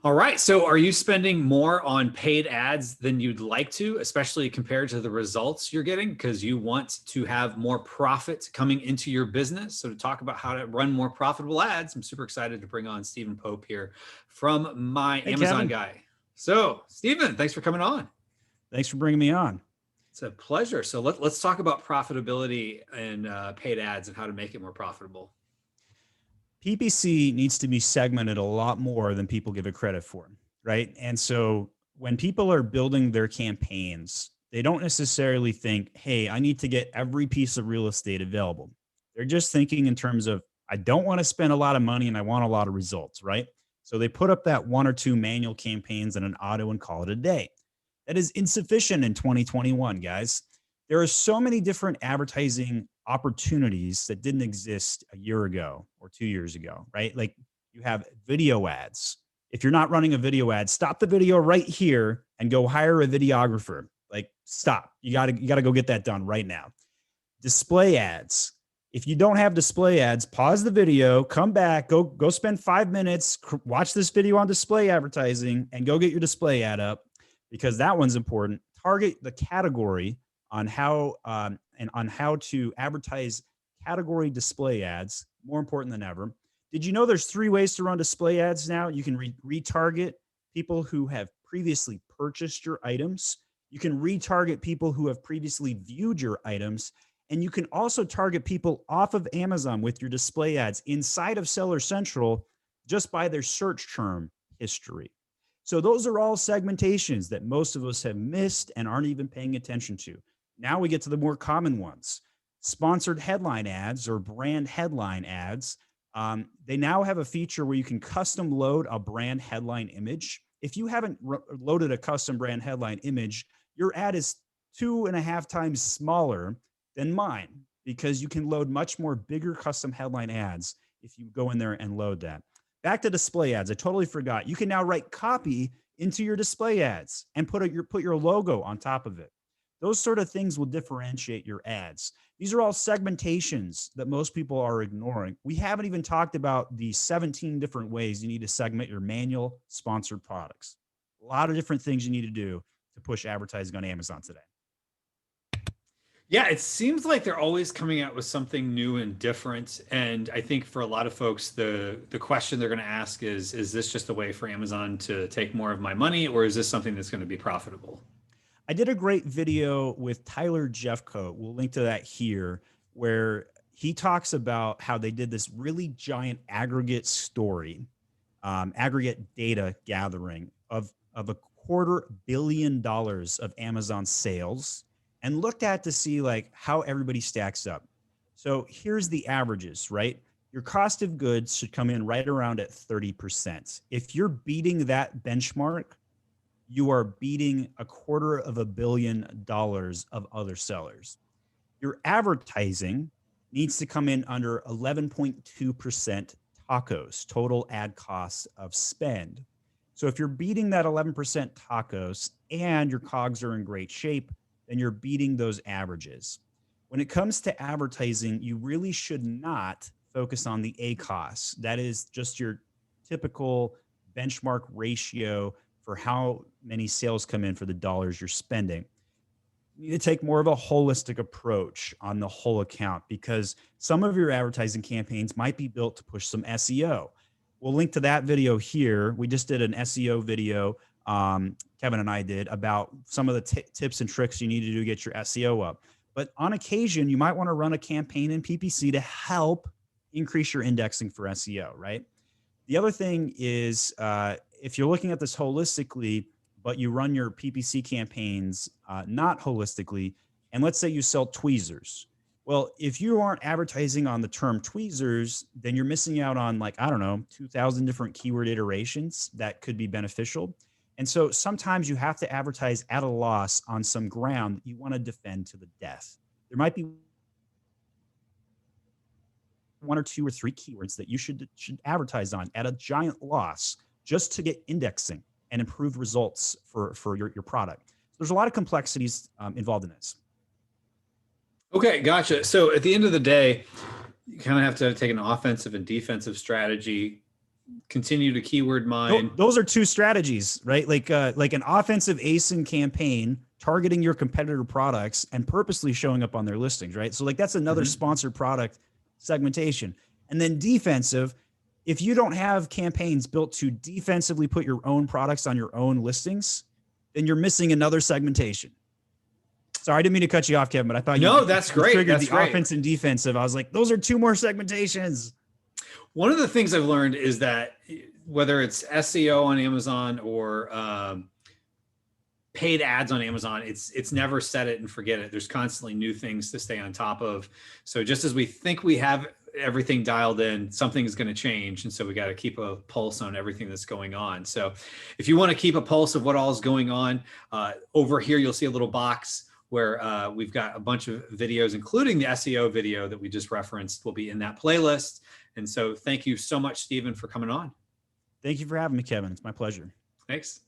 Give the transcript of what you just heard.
All right. So are you spending more on paid ads than you'd like to, especially compared to the results you're getting because you want to have more profit coming into your business? So to talk about how to run more profitable ads, I'm super excited to bring on Stephen Pope here from My Hey, Amazon Kevin. Guy. So Stephen, thanks for coming on. Thanks for bringing me on. It's a pleasure. So let's talk about profitability and paid ads and how to make it more profitable. PPC needs to be segmented a lot more than people give it credit for, right? And so when people are building their campaigns, they don't necessarily think, hey, I need to get every piece of real estate available. They're just thinking in terms of, I don't want to spend a lot of money and I want a lot of results, right? So they put up that one or two manual campaigns and an auto and call it a day. That is insufficient in 2021, guys. There are so many different advertising opportunities that didn't exist a year ago or 2 years ago, right? Like you have video ads. If you're not running a video ad, stop the video right here and go hire a videographer. Like stop. You got to go get that done right now. Display ads. If you don't have display ads, pause the video, come back, go spend 5 minutes, watch this video on display advertising and go get your display ad up because that one's important. Target the category on how and on how to advertise category display ads, more important than ever. Did you know there's 3 ways to run display ads now? You can retarget people who have previously purchased your items. You can retarget people who have previously viewed your items. And you can also target people off of Amazon with your display ads inside of Seller Central just by their search term history. So those are all segmentations that most of us have missed and aren't even paying attention to. Now we get to the more common ones. Sponsored headline ads or brand headline ads. They now have a feature where you can custom load a brand headline image. If you haven't loaded a custom brand headline image, your ad is 2.5 times smaller than mine because you can load much more bigger custom headline ads if you go in there and load that. Back to display ads. I totally forgot. You can now write copy into your display ads and put your logo on top of it. Those sort of things will differentiate your ads. These are all segmentations that most people are ignoring. We haven't even talked about the 17 different ways you need to segment your manual sponsored products. A lot of different things you need to do to push advertising on Amazon today. Yeah, it seems like they're always coming out with something new and different. And I think for a lot of folks, the question they're going to ask is this just a way for Amazon to take more of my money, or is this something that's going to be profitable? I did a great video with Tyler Jeffcoat. We'll link to that here, where he talks about how they did this really giant aggregate story, aggregate data gathering of $250 million of Amazon sales and looked at to see like how everybody stacks up. So here's the averages, right? Your cost of goods should come in right around at 30%. If you're beating that benchmark, you are beating $250 million of other sellers. Your advertising needs to come in under 11.2% tacos, total ad cost of spend. So if you're beating that 11% tacos and your cogs are in great shape, then you're beating those averages. When it comes to advertising, you really should not focus on the ACoS. That is just your typical benchmark ratio for how many sales come in for the dollars you're spending. You need to take more of a holistic approach on the whole account because some of your advertising campaigns might be built to push some SEO. We'll link to that video here. We just did an SEO video, Kevin and I did, about some of the tips and tricks you need to do to get your SEO up. But on occasion, you might want to run a campaign in PPC to help increase your indexing for SEO, right? The other thing is if you're looking at this holistically, but you run your PPC campaigns not holistically, and let's say you sell tweezers. Well, if you aren't advertising on the term tweezers, then you're missing out on like, I don't know, 2,000 different keyword iterations that could be beneficial. And so sometimes you have to advertise at a loss on some ground that you want to defend to the death. There might be 1 or 2 or 3 keywords that you should advertise on at a giant loss just to get indexing and improve results for your product. So there's a lot of complexities involved in this. Okay, gotcha. So at the end of the day, you kind of have to take an offensive and defensive strategy. continue to keyword mine. Those are two strategies, right? Like an offensive ASIN campaign targeting your competitor products and purposely showing up on their listings, right? So like that's another sponsored product segmentation. And then defensive, if you don't have campaigns built to defensively put your own products on your own listings, then you're missing another segmentation. Sorry, I didn't mean to cut you off, Kevin, but I thought That's great. Triggered that's the great. offense and defensive. I was like, those are two more segmentations. One of the things I've learned is that whether it's SEO on Amazon or paid ads on Amazon, it's never set it and forget it. There's constantly new things to stay on top of. So just as we think we have everything dialed in, something is going to change. And so we got to keep a pulse on everything that's going on. So if you want to keep a pulse of what all is going on, over here, you'll see a little box where we've got a bunch of videos, including the SEO video that we just referenced will be in that playlist. And so thank you so much, Stephen, for coming on. Thank you for having me, Kevin. It's my pleasure. Thanks.